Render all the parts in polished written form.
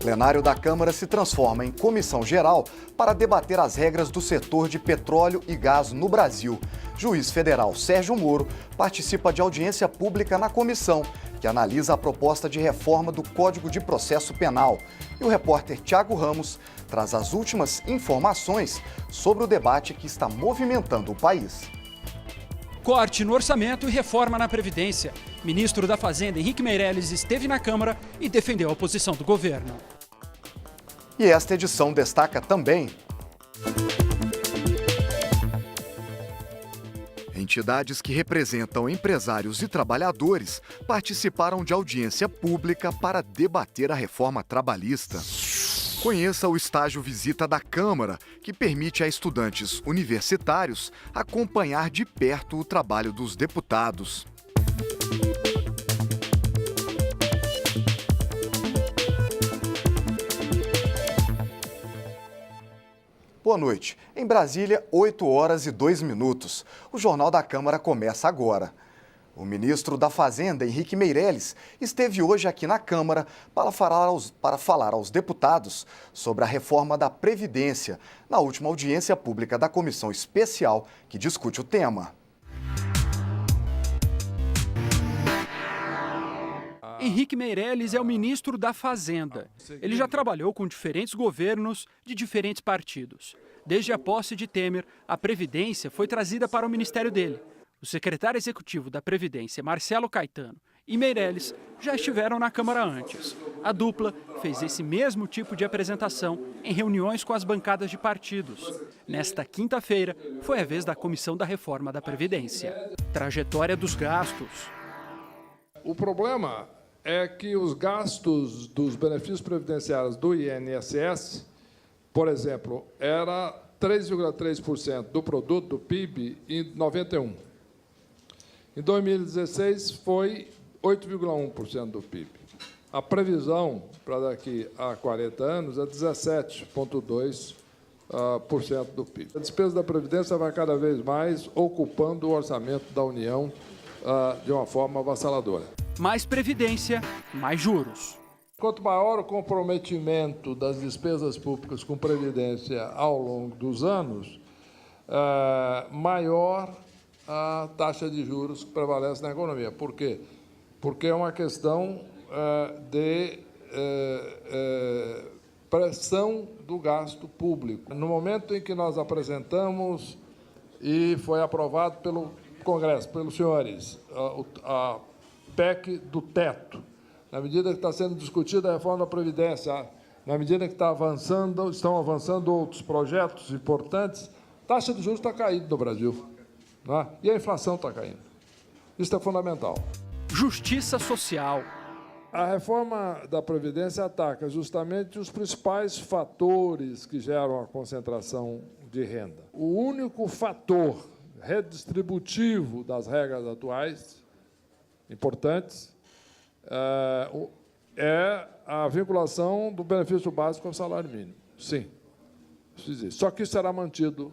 Plenário da Câmara se transforma em comissão geral para debater as regras do setor de petróleo e gás no Brasil. Juiz federal Sérgio Moro participa de audiência pública na comissão, que analisa a proposta de reforma do Código de Processo Penal. E o repórter Thiago Ramos traz as últimas informações sobre o debate que está movimentando o país. Corte no orçamento e reforma na Previdência. Ministro da Fazenda, Henrique Meirelles, esteve na Câmara e defendeu a posição do governo. E esta edição destaca também: entidades que representam empresários e trabalhadores participaram de audiência pública para debater a reforma trabalhista. Conheça o estágio Visita da Câmara, que permite a estudantes universitários acompanhar de perto o trabalho dos deputados. Boa noite. Em Brasília, 8h02. O Jornal da Câmara começa agora. O ministro da Fazenda, Henrique Meirelles, esteve hoje aqui na Câmara para falar aos deputados sobre a reforma da Previdência, na última audiência pública da comissão especial que discute o tema. Henrique Meirelles é o ministro da Fazenda. Ele já trabalhou com diferentes governos de diferentes partidos. Desde a posse de Temer, a Previdência foi trazida para o ministério dele. O secretário executivo da Previdência, Marcelo Caetano, e Meirelles já estiveram na Câmara antes. A dupla fez esse mesmo tipo de apresentação em reuniões com as bancadas de partidos. Nesta quinta-feira, foi a vez da Comissão da Reforma da Previdência. Trajetória dos gastos. O problema é que os gastos dos benefícios previdenciários do INSS, por exemplo, era 3,3% do produto do PIB em 91. Em 2016, foi 8,1% do PIB. A previsão para daqui a 40 anos é 17,2% do PIB. A despesa da Previdência vai cada vez mais ocupando o orçamento da União de uma forma avassaladora. Mais Previdência, mais juros. Quanto maior o comprometimento das despesas públicas com Previdência ao longo dos anos, maior a taxa de juros que prevalece na economia. Por quê? Porque é uma questão de pressão do gasto público. No momento em que nós apresentamos e foi aprovado pelo Congresso, pelos senhores, a PEC do teto, na medida que está sendo discutida a reforma da Previdência, na medida que estão avançando outros projetos importantes, a taxa de juros está caindo no Brasil. E a inflação está caindo. Isso é fundamental. Justiça social. A reforma da Previdência ataca justamente os principais fatores que geram a concentração de renda. O único fator redistributivo das regras atuais, importantes, é a vinculação do benefício básico ao salário mínimo. Sim, só que isso será mantido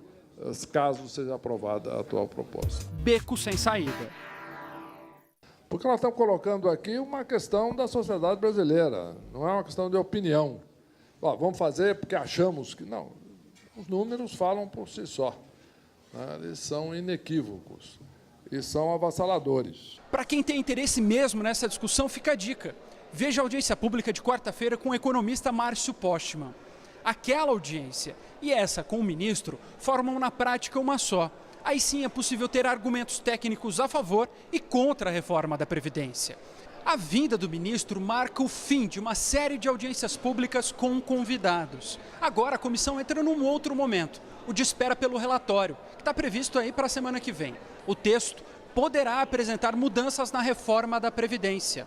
caso seja aprovada a atual proposta. Beco sem saída. Porque nós estamos colocando aqui uma questão da sociedade brasileira, não é uma questão de opinião. Vamos fazer porque achamos que... Não, os números falam por si só. Eles são inequívocos e são avassaladores. Para quem tem interesse mesmo nessa discussão, fica a dica. Veja a audiência pública de quarta-feira com o economista Márcio Postman. Aquela audiência e essa com o ministro formam na prática uma só. Aí sim é possível ter argumentos técnicos a favor e contra a reforma da Previdência. A vinda do ministro marca o fim de uma série de audiências públicas com convidados. Agora a comissão entra num outro momento, o de espera pelo relatório, que está previsto aí para a semana que vem. O texto poderá apresentar mudanças na reforma da Previdência.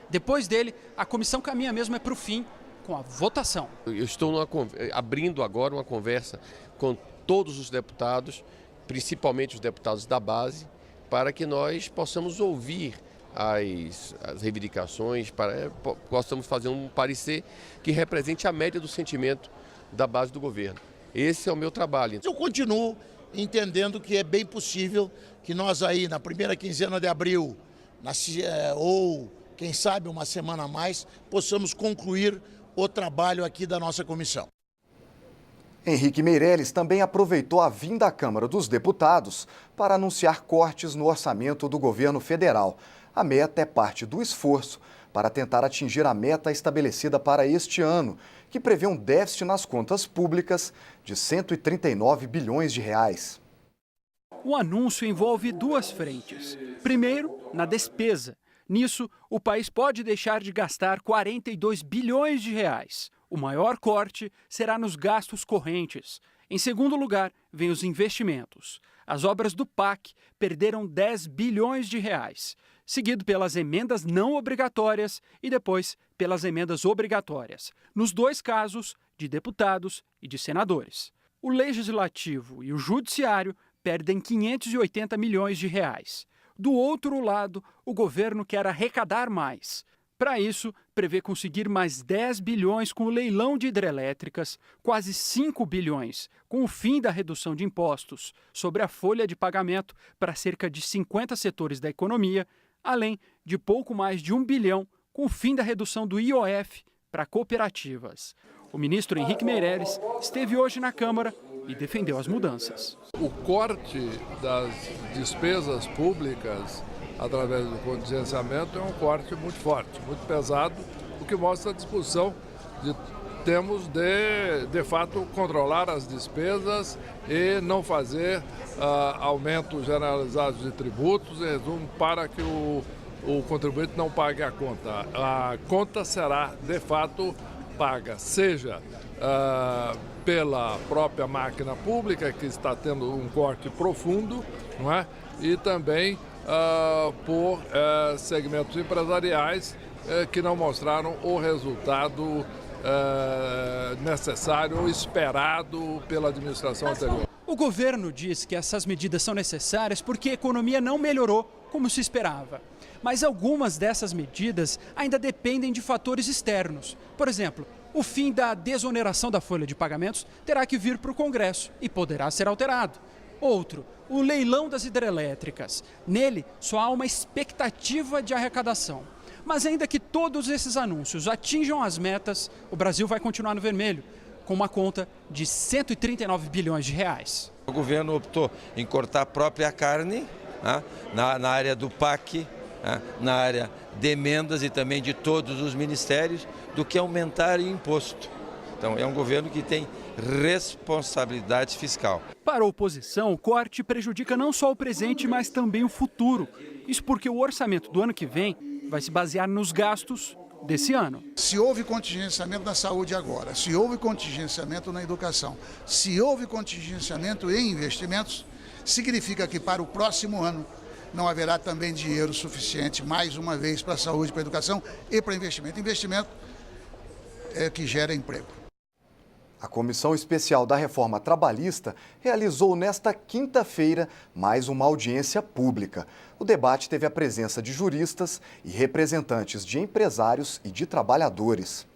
Depois dele, a comissão caminha mesmo para o fim, com a votação. Eu estou abrindo agora uma conversa com todos os deputados, principalmente os deputados da base, para que nós possamos ouvir as reivindicações, possamos fazer um parecer que represente a média do sentimento da base do governo. Esse é o meu trabalho. Eu continuo entendendo que é bem possível que nós aí na primeira quinzena de abril, ou quem sabe uma semana a mais, possamos concluir o trabalho aqui da nossa comissão. Henrique Meirelles também aproveitou a vinda à Câmara dos Deputados para anunciar cortes no orçamento do governo federal. A meta é parte do esforço para tentar atingir a meta estabelecida para este ano, que prevê um déficit nas contas públicas de 139 bilhões de reais. O anúncio envolve duas frentes. Primeiro, na despesa. Nisso, o país pode deixar de gastar 42 bilhões de reais. O maior corte será nos gastos correntes. Em segundo lugar, vem os investimentos. As obras do PAC perderam 10 bilhões de reais, seguido pelas emendas não obrigatórias e depois pelas emendas obrigatórias, nos dois casos, de deputados e de senadores. O Legislativo e o Judiciário perdem 580 milhões de reais. Do outro lado, o governo quer arrecadar mais. Para isso, prevê conseguir mais 10 bilhões com o leilão de hidrelétricas, quase 5 bilhões com o fim da redução de impostos sobre a folha de pagamento para cerca de 50 setores da economia, além de pouco mais de 1 bilhão com o fim da redução do IOF para cooperativas. O ministro Henrique Meirelles esteve hoje na Câmara e defendeu as mudanças. O corte das despesas públicas através do contingenciamento é um corte muito forte, muito pesado, o que mostra a disposição de temos de fato, controlar as despesas e não fazer aumentos generalizados de tributos, em resumo, para que o contribuinte não pague a conta. A conta será, de fato, paga, seja pela própria máquina pública, que está tendo um corte profundo, não é? E também por segmentos empresariais que não mostraram o resultado necessário ou esperado pela administração anterior. O governo diz que essas medidas são necessárias porque a economia não melhorou como se esperava. Mas algumas dessas medidas ainda dependem de fatores externos. Por exemplo, o fim da desoneração da folha de pagamentos terá que vir para o Congresso e poderá ser alterado. Outro, o leilão das hidrelétricas. Nele, só há uma expectativa de arrecadação. Mas ainda que todos esses anúncios atinjam as metas, o Brasil vai continuar no vermelho, com uma conta de 139 bilhões de reais. O governo optou em cortar a própria carne, na área do PAC, na área de emendas e também de todos os ministérios, do que aumentar o imposto. Então, é um governo que tem responsabilidade fiscal. Para a oposição, o corte prejudica não só o presente, mas também o futuro. Isso porque o orçamento do ano que vem vai se basear nos gastos desse ano. Se houve contingenciamento na saúde agora, se houve contingenciamento na educação, se houve contingenciamento em investimentos, significa que para o próximo ano não haverá também dinheiro suficiente, mais uma vez, para a saúde, para a educação e para investimento. Investimento é que gera emprego. A Comissão Especial da Reforma Trabalhista realizou nesta quinta-feira mais uma audiência pública. O debate teve a presença de juristas e representantes de empresários e de trabalhadores.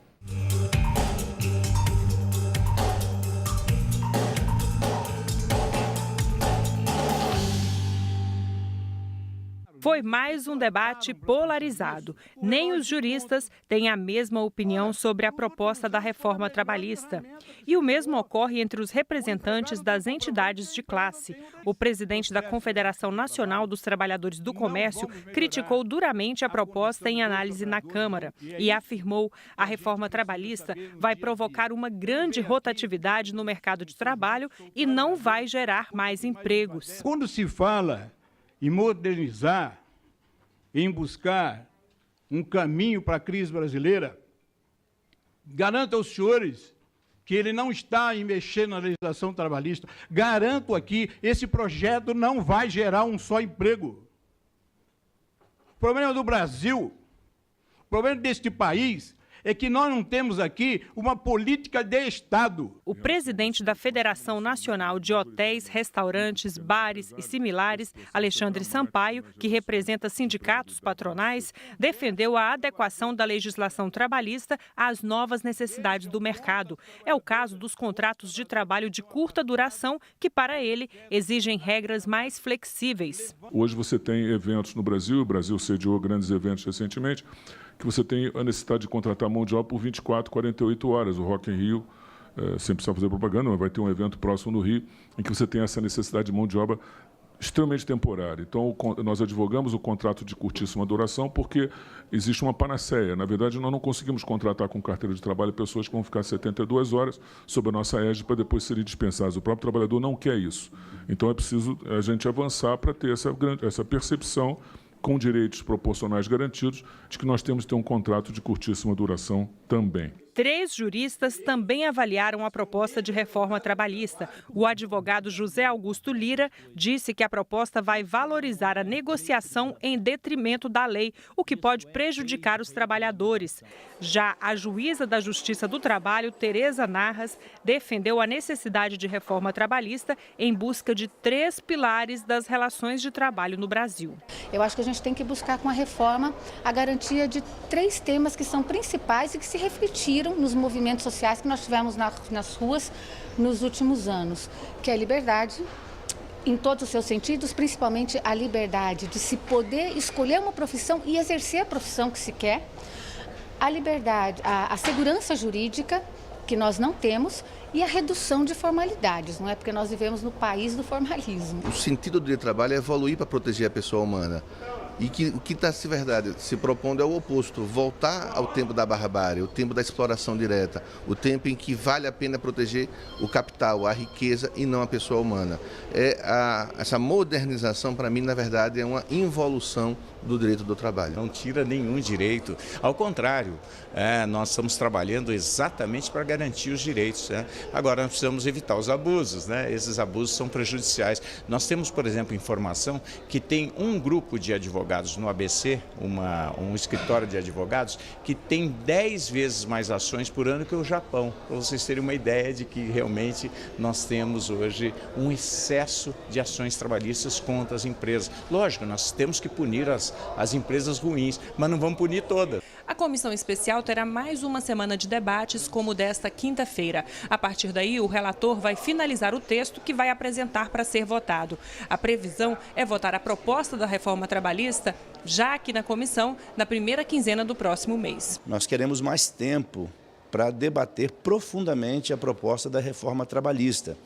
Foi mais um debate polarizado. Nem os juristas têm a mesma opinião sobre a proposta da reforma trabalhista. E o mesmo ocorre entre os representantes das entidades de classe. O presidente da Confederação Nacional dos Trabalhadores do Comércio criticou duramente a proposta em análise na Câmara e afirmou que a reforma trabalhista vai provocar uma grande rotatividade no mercado de trabalho e não vai gerar mais empregos. Quando se fala em modernizar, em buscar um caminho para a crise brasileira, garanto aos senhores que ele não está em mexer na legislação trabalhista. Garanto aqui, esse projeto não vai gerar um só emprego. O problema do Brasil, o problema deste país, é que nós não temos aqui uma política de Estado. O presidente da Federação Nacional de Hotéis, Restaurantes, Bares e Similares, Alexandre Sampaio, que representa sindicatos patronais, defendeu a adequação da legislação trabalhista às novas necessidades do mercado. É o caso dos contratos de trabalho de curta duração, que para ele exigem regras mais flexíveis. Hoje você tem eventos no Brasil, o Brasil sediou grandes eventos recentemente, que você tem a necessidade de contratar mão de obra por 24, 48 horas. O Rock in Rio, sem precisar fazer propaganda, mas vai ter um evento próximo no Rio, em que você tem essa necessidade de mão de obra extremamente temporária. Então, nós advogamos o contrato de curtíssima duração porque existe uma panaceia. Na verdade, nós não conseguimos contratar com carteira de trabalho pessoas que vão ficar 72 horas sob a nossa égide para depois serem dispensadas. O próprio trabalhador não quer isso. Então, é preciso a gente avançar para ter essa percepção com direitos proporcionais garantidos de que nós temos que ter um contrato de curtíssima duração também. 3 juristas também avaliaram a proposta de reforma trabalhista. O advogado José Augusto Lira disse que a proposta vai valorizar a negociação em detrimento da lei, o que pode prejudicar os trabalhadores. Já a juíza da Justiça do Trabalho, Tereza Narras, defendeu a necessidade de reforma trabalhista em busca de 3 pilares das relações de trabalho no Brasil. Eu acho que a gente tem que buscar com a reforma a garantia de 3 temas que são principais e que se refletiram nos movimentos sociais que nós tivemos nas ruas nos últimos anos, que é a liberdade, em todos os seus sentidos, principalmente a liberdade de se poder escolher uma profissão e exercer a profissão que se quer, a liberdade, a segurança jurídica, que nós não temos, e a redução de formalidades, não é? Porque nós vivemos no país do formalismo. O sentido do direito do trabalho é evoluir para proteger a pessoa humana. E que o que está se propondo é o oposto, voltar ao tempo da barbárie, o tempo da exploração direta, o tempo em que vale a pena proteger o capital, a riqueza e não a pessoa humana. Essa modernização, para mim, na verdade, é uma involução do direito do trabalho. Não tira nenhum direito, ao contrário, nós estamos trabalhando exatamente para garantir os direitos. Agora, nós precisamos evitar os abusos, esses abusos são prejudiciais. Nós temos, por exemplo, informação que tem um grupo de advogados no ABC, um escritório de advogados, que tem 10 vezes mais ações por ano que o Japão, para vocês terem uma ideia de que realmente nós temos hoje um excesso de ações trabalhistas contra as empresas. Lógico, nós temos que punir as empresas ruins, mas não vamos punir todas. A comissão especial terá mais uma semana de debates, como o desta quinta-feira. A partir daí, o relator vai finalizar o texto que vai apresentar para ser votado. A previsão é votar a proposta da reforma trabalhista já aqui na comissão, na primeira quinzena do próximo mês. Nós queremos mais tempo para debater profundamente a proposta da reforma trabalhista.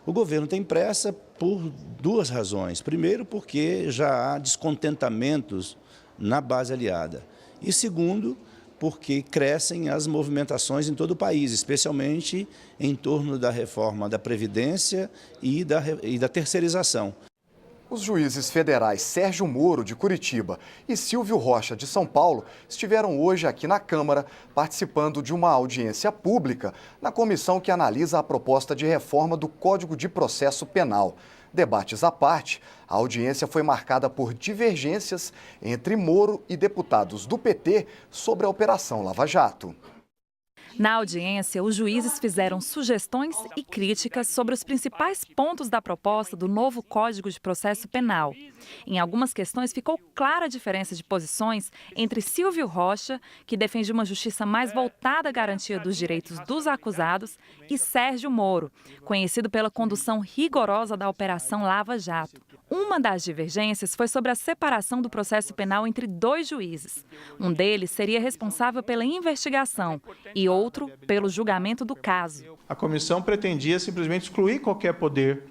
O governo tem pressa por 2 razões. Primeiro, porque já há descontentamentos na base aliada. E segundo, porque crescem as movimentações em todo o país, especialmente em torno da reforma da Previdência e da terceirização. Os juízes federais Sérgio Moro, de Curitiba, e Silvio Rocha, de São Paulo, estiveram hoje aqui na Câmara participando de uma audiência pública na comissão que analisa a proposta de reforma do Código de Processo Penal. Debates à parte, a audiência foi marcada por divergências entre Moro e deputados do PT sobre a Operação Lava Jato. Na audiência, os juízes fizeram sugestões e críticas sobre os principais pontos da proposta do novo Código de Processo Penal. Em algumas questões, ficou clara a diferença de posições entre Silvio Rocha, que defende uma justiça mais voltada à garantia dos direitos dos acusados, e Sérgio Moro, conhecido pela condução rigorosa da Operação Lava Jato. Uma das divergências foi sobre a separação do processo penal entre 2 juízes. Um deles seria responsável pela investigação e outro pelo julgamento do caso. A comissão pretendia simplesmente excluir qualquer poder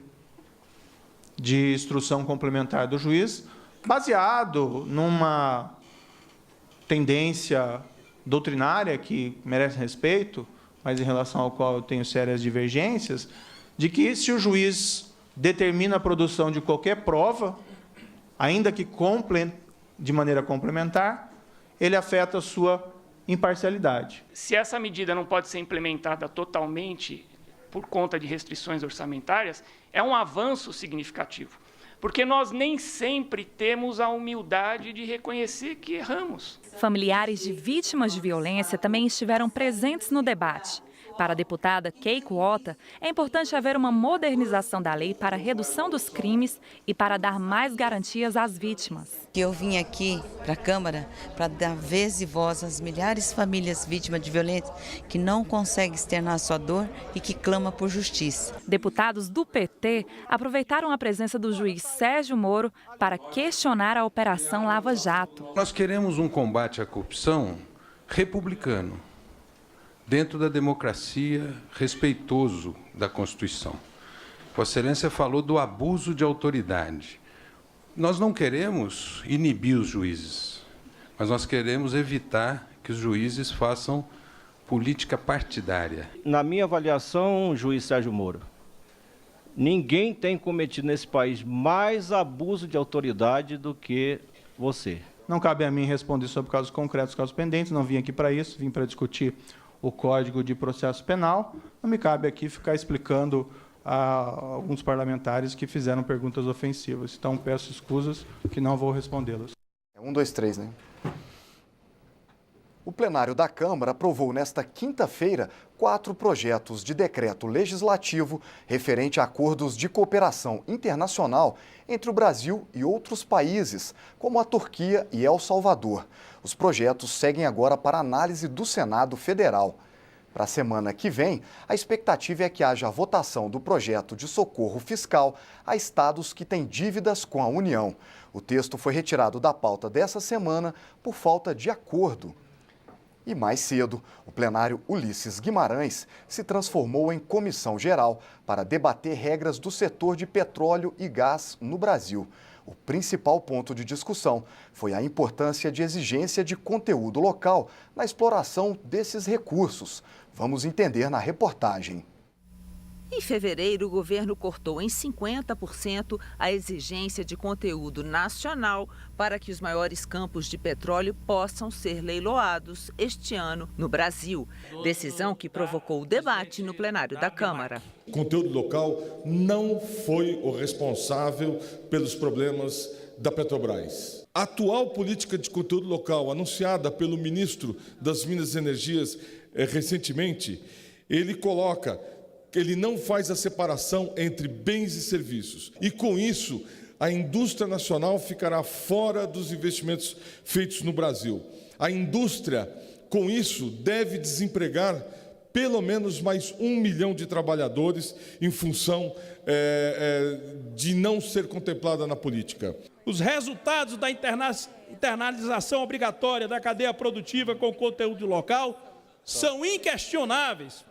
de instrução complementar do juiz, baseado numa tendência doutrinária que merece respeito, mas em relação ao qual eu tenho sérias divergências, de que se o juiz determina a produção de qualquer prova, ainda que de maneira complementar, ele afeta a sua imparcialidade. Se essa medida não pode ser implementada totalmente por conta de restrições orçamentárias, é um avanço significativo, porque nós nem sempre temos a humildade de reconhecer que erramos. Familiares de vítimas de violência também estiveram presentes no debate. Para a deputada Keiko Ota, é importante haver uma modernização da lei para a redução dos crimes e para dar mais garantias às vítimas. Eu vim aqui para a Câmara para dar vez e voz às milhares de famílias vítimas de violência que não conseguem externar sua dor e que clamam por justiça. Deputados do PT aproveitaram a presença do juiz Sérgio Moro para questionar a Operação Lava Jato. Nós queremos um combate à corrupção republicano, dentro da democracia, respeitoso da Constituição. Vossa Excelência falou do abuso de autoridade. Nós não queremos inibir os juízes, mas nós queremos evitar que os juízes façam política partidária. Na minha avaliação, juiz Sérgio Moro, ninguém tem cometido nesse país mais abuso de autoridade do que você. Não cabe a mim responder sobre casos concretos, casos pendentes, não vim aqui para isso, vim para discutir o Código de Processo Penal. Não me cabe aqui ficar explicando a alguns parlamentares que fizeram perguntas ofensivas. Então, peço escusas que não vou respondê-las. 1, 2, 3, né? O plenário da Câmara aprovou nesta quinta-feira 4 projetos de decreto legislativo referente a acordos de cooperação internacional entre o Brasil e outros países, como a Turquia e El Salvador. Os projetos seguem agora para análise do Senado Federal. Para a semana que vem, a expectativa é que haja a votação do projeto de socorro fiscal a estados que têm dívidas com a União. O texto foi retirado da pauta dessa semana por falta de acordo. E mais cedo, o plenário Ulisses Guimarães se transformou em comissão geral para debater regras do setor de petróleo e gás no Brasil. O principal ponto de discussão foi a importância de exigência de conteúdo local na exploração desses recursos. Vamos entender na reportagem. Em fevereiro, o governo cortou em 50% a exigência de conteúdo nacional para que os maiores campos de petróleo possam ser leiloados este ano no Brasil. Decisão que provocou o debate no plenário da Câmara. O conteúdo local não foi o responsável pelos problemas da Petrobras. A atual política de conteúdo local, anunciada pelo ministro das Minas e Energias recentemente, ele não faz a separação entre bens e serviços. E, com isso, a indústria nacional ficará fora dos investimentos feitos no Brasil. A indústria, com isso, deve desempregar pelo menos mais 1 milhão de trabalhadores em função de não ser contemplada na política. Os resultados da internalização obrigatória da cadeia produtiva com conteúdo local são inquestionáveis.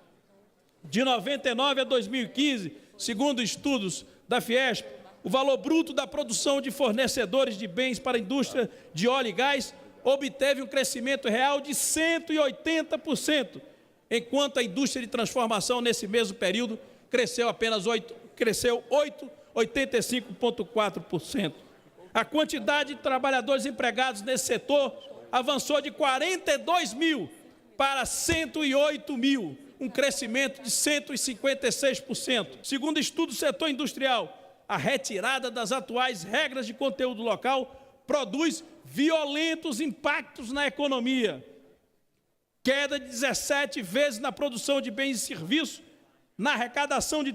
De 99 a 2015, segundo estudos da Fiesp, o valor bruto da produção de fornecedores de bens para a indústria de óleo e gás obteve um crescimento real de 180%, enquanto a indústria de transformação nesse mesmo período cresceu 85,4%. A quantidade de trabalhadores empregados nesse setor avançou de 42 mil para 108 mil. Um crescimento de 156%. Segundo estudo do setor industrial, a retirada das atuais regras de conteúdo local produz violentos impactos na economia. Queda de 17 vezes na produção de bens e serviços, na arrecadação de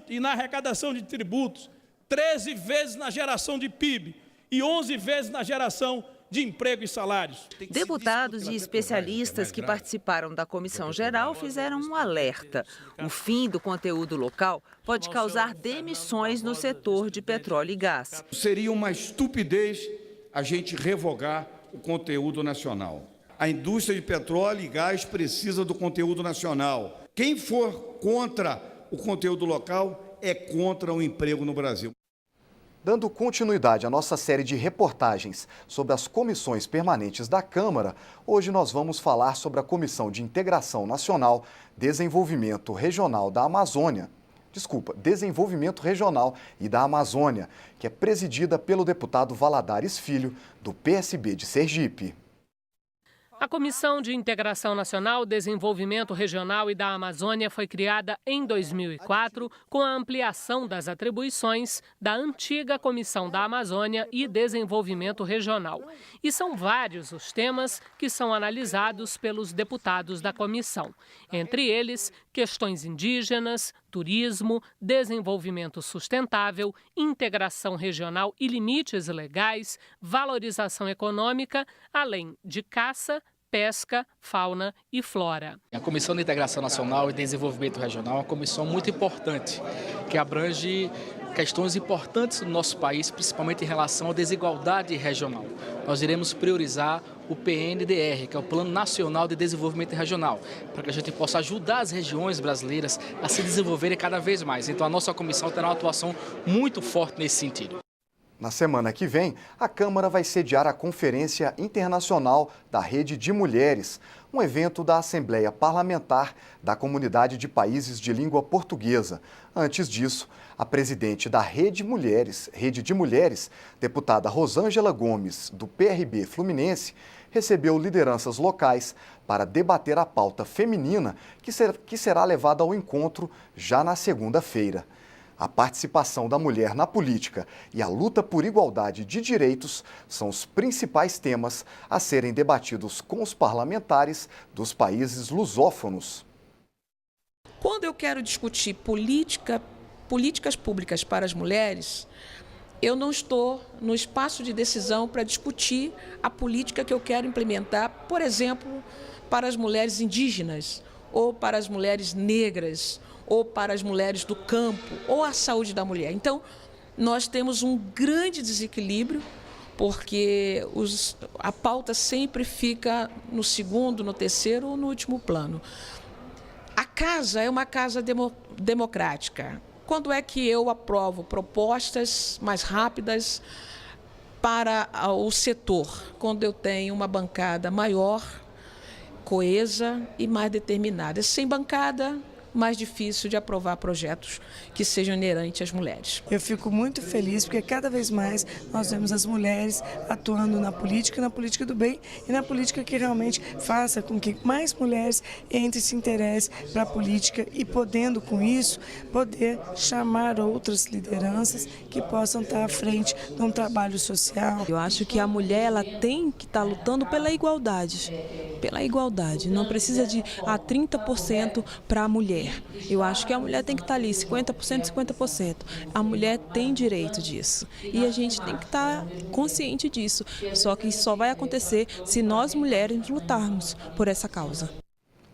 tributos, 13 vezes na geração de PIB e 11 vezes na geração de emprego e salários. Deputados e especialistas que participaram da comissão geral fizeram um alerta. O fim do conteúdo local pode causar demissões no setor de petróleo e gás. Seria uma estupidez a gente revogar o conteúdo nacional. A indústria de petróleo e gás precisa do conteúdo nacional. Quem for contra o conteúdo local é contra o emprego no Brasil. Dando continuidade à nossa série de reportagens sobre as comissões permanentes da Câmara, hoje nós vamos falar sobre a Comissão de Integração Nacional, Desenvolvimento Regional da Amazônia. Desenvolvimento Regional e da Amazônia, que é presidida pelo deputado Valadares Filho, do PSB de Sergipe. A Comissão de Integração Nacional, Desenvolvimento Regional e da Amazônia foi criada em 2004 com a ampliação das atribuições da antiga Comissão da Amazônia e Desenvolvimento Regional. E são vários os temas que são analisados pelos deputados da comissão. Entre eles, questões indígenas, turismo, desenvolvimento sustentável, integração regional e limites legais, valorização econômica, além de caça, pesca, fauna e flora. A Comissão de Integração Nacional e Desenvolvimento Regional é uma comissão muito importante, que abrange questões importantes do nosso país, principalmente em relação à desigualdade regional. Nós iremos priorizar o PNDR, que é o Plano Nacional de Desenvolvimento Regional, para que a gente possa ajudar as regiões brasileiras a se desenvolverem cada vez mais. Então a nossa comissão terá uma atuação muito forte nesse sentido. Na semana que vem, a Câmara vai sediar a Conferência Internacional da Rede de Mulheres, um evento da Assembleia Parlamentar da Comunidade de Países de Língua Portuguesa. Antes disso, a presidente da Rede de Mulheres, deputada Rosângela Gomes, do PRB Fluminense, recebeu lideranças locais para debater a pauta feminina que será levada ao encontro já na segunda-feira. A participação da mulher na política e a luta por igualdade de direitos são os principais temas a serem debatidos com os parlamentares dos países lusófonos. Quando eu quero discutir políticas públicas para as mulheres, eu não estou no espaço de decisão para discutir a política que eu quero implementar, por exemplo, para as mulheres indígenas ou para as mulheres negras, ou para as mulheres do campo, ou a saúde da mulher. Então, nós temos um grande desequilíbrio, porque a pauta sempre fica no segundo, no terceiro ou no último plano. A casa é uma casa democrática. Quando é que eu aprovo propostas mais rápidas para o setor? Quando eu tenho uma bancada maior, coesa e mais determinada. Sem bancada, mais difícil de aprovar projetos que sejam inerentes às mulheres. Eu fico muito feliz porque cada vez mais nós vemos as mulheres atuando na política do bem e na política que realmente faça com que mais mulheres entrem e se interessem para a política e podendo com isso, poder chamar outras lideranças que possam estar à frente de um trabalho social. Eu acho que a mulher ela tem que estar lutando pela igualdade, não precisa de 30% para a mulher. Eu acho que a mulher tem que estar ali, 50%, 50%. A mulher tem direito disso. E a gente tem que estar consciente disso. Só que isso só vai acontecer se nós mulheres lutarmos por essa causa.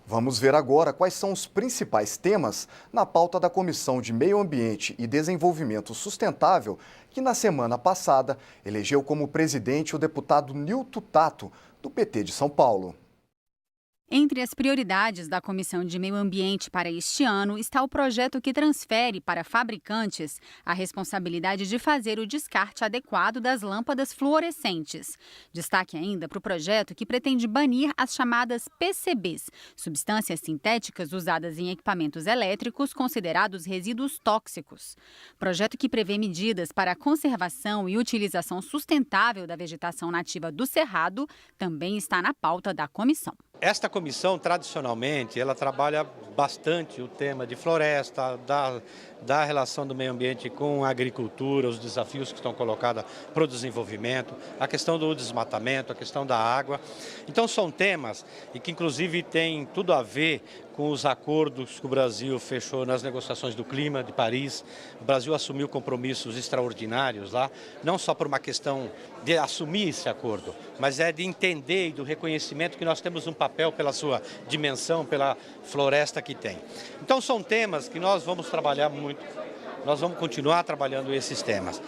Vamos ver agora quais são os principais temas na pauta da Comissão de Meio Ambiente e Desenvolvimento Sustentável, que na semana passada elegeu como presidente o deputado Nilton Tato, do PT de São Paulo. Entre as prioridades da Comissão de Meio Ambiente para este ano está o projeto que transfere para fabricantes a responsabilidade de fazer o descarte adequado das lâmpadas fluorescentes. Destaque ainda para o projeto que pretende banir as chamadas PCBs, substâncias sintéticas usadas em equipamentos elétricos considerados resíduos tóxicos. Projeto que prevê medidas para a conservação e utilização sustentável da vegetação nativa do Cerrado também está na pauta da comissão. Esta comissão, tradicionalmente, ela trabalha bastante o tema de floresta, da relação do meio ambiente com a agricultura, os desafios que estão colocados para o desenvolvimento, a questão do desmatamento, a questão da água. Então, são temas e que, inclusive, têm tudo a ver com os acordos que o Brasil fechou nas negociações do clima de Paris. O Brasil assumiu compromissos extraordinários lá, não só por uma questão de assumir esse acordo, mas de entender e do reconhecimento que nós temos um papel pela sua dimensão, pela floresta que tem. Então são temas que nós vamos trabalhar muito, nós vamos continuar trabalhando esses temas.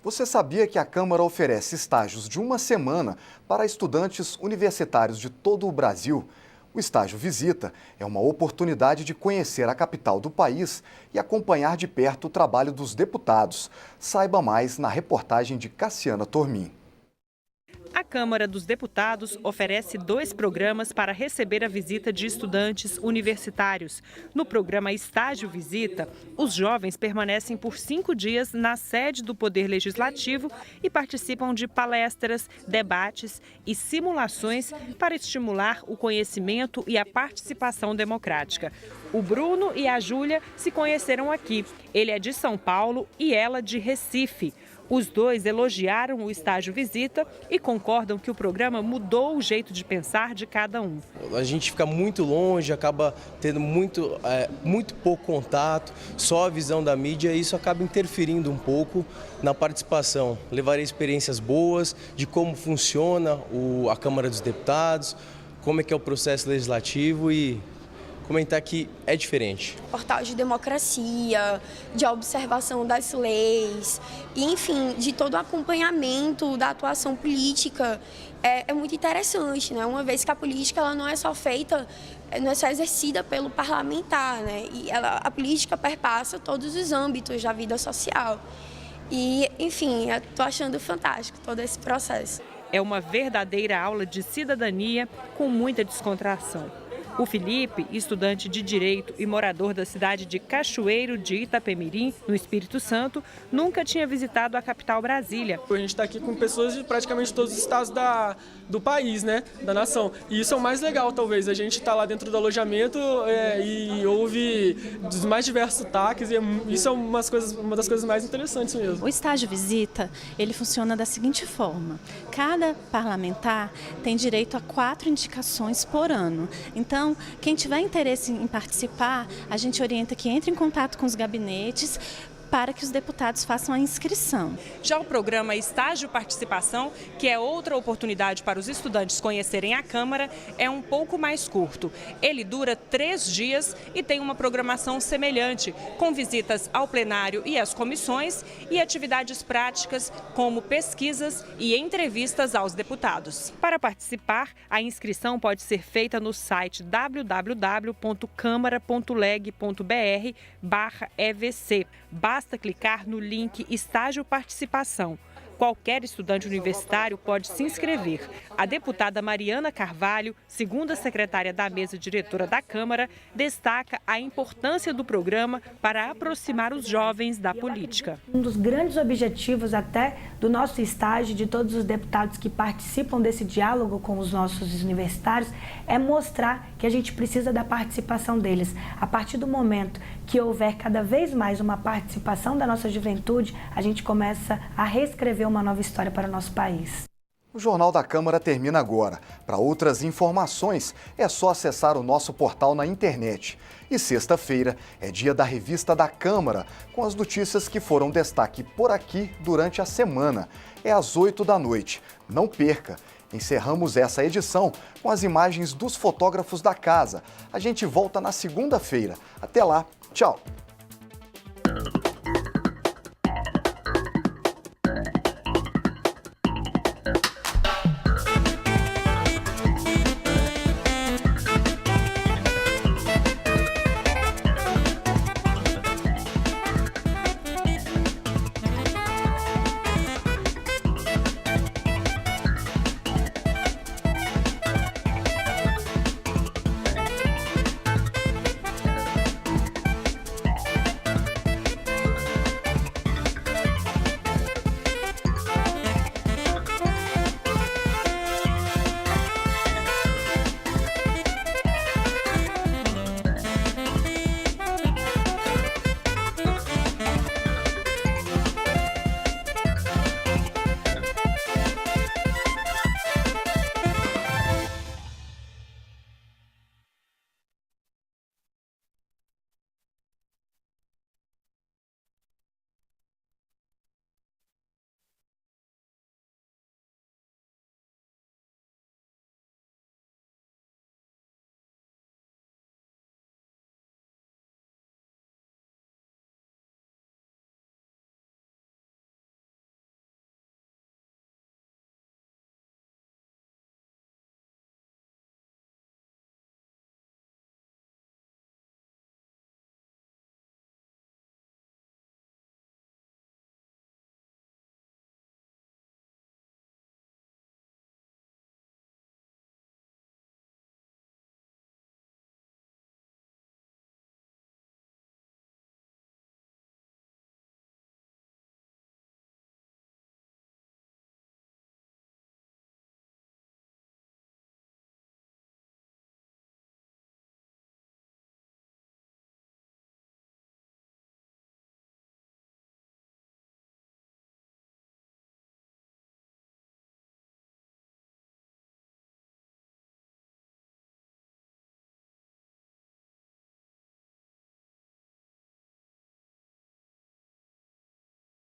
Você sabia que a Câmara oferece estágios de uma semana para estudantes universitários de todo o Brasil? O estágio Visita é uma oportunidade de conhecer a capital do país e acompanhar de perto o trabalho dos deputados. Saiba mais na reportagem de Cassiana Tormin. A Câmara dos Deputados oferece 2 programas para receber a visita de estudantes universitários. No programa Estágio Visita, os jovens permanecem por 5 dias na sede do Poder Legislativo e participam de palestras, debates e simulações para estimular o conhecimento e a participação democrática. O Bruno e a Júlia se conheceram aqui. Ele é de São Paulo e ela de Recife. Os dois elogiaram o Estágio Visita e concordam que o programa mudou o jeito de pensar de cada um. A gente fica muito longe, acaba tendo muito pouco contato, só a visão da mídia, e isso acaba interferindo um pouco na participação. Levarei experiências boas de como funciona a Câmara dos Deputados, como é que é o processo legislativo e comentar que é diferente. Portal de democracia, de observação das leis, e, enfim, de todo o acompanhamento da atuação política é muito interessante, né? Uma vez que a política ela não é só feita, não é só exercida pelo parlamentar, né? E a política perpassa todos os âmbitos da vida social. E, enfim, eu estou achando fantástico todo esse processo. É uma verdadeira aula de cidadania com muita descontração. O Felipe, estudante de Direito e morador da cidade de Cachoeiro de Itapemirim, no Espírito Santo, nunca tinha visitado a capital Brasília. A gente está aqui com pessoas de praticamente todos os estados do país, né, da nação. E isso é o mais legal, talvez. A gente está lá dentro do alojamento e ouve dos mais diversos sotaques, e isso é uma das coisas mais interessantes mesmo. O estágio visita, ele funciona da seguinte forma: cada parlamentar tem direito a 4 indicações por ano. Então, quem tiver interesse em participar, a gente orienta que entre em contato com os gabinetes para que os deputados façam a inscrição. Já o programa Estágio Participação, que é outra oportunidade para os estudantes conhecerem a Câmara, é um pouco mais curto. Ele dura 3 dias e tem uma programação semelhante, com visitas ao plenário e às comissões e atividades práticas como pesquisas e entrevistas aos deputados. Para participar, a inscrição pode ser feita no site www.câmara.leg.br/EVC. Basta clicar no link Estágio Participação. Qualquer estudante universitário pode se inscrever. A deputada Mariana Carvalho, segunda secretária da mesa diretora da Câmara, destaca a importância do programa para aproximar os jovens da política. Um dos grandes objetivos até do nosso estágio, de todos os deputados que participam desse diálogo com os nossos universitários, é mostrar que a gente precisa da participação deles. A partir do momento que houver cada vez mais uma participação da nossa juventude, a gente começa a reescrever uma nova história para o nosso país. O Jornal da Câmara termina agora. Para outras informações, é só acessar o nosso portal na internet. E sexta-feira é dia da Revista da Câmara, com as notícias que foram destaque por aqui durante a semana. É às 8 da noite. Não perca! Encerramos essa edição com as imagens dos fotógrafos da casa. A gente volta na segunda-feira. Até lá, tchau!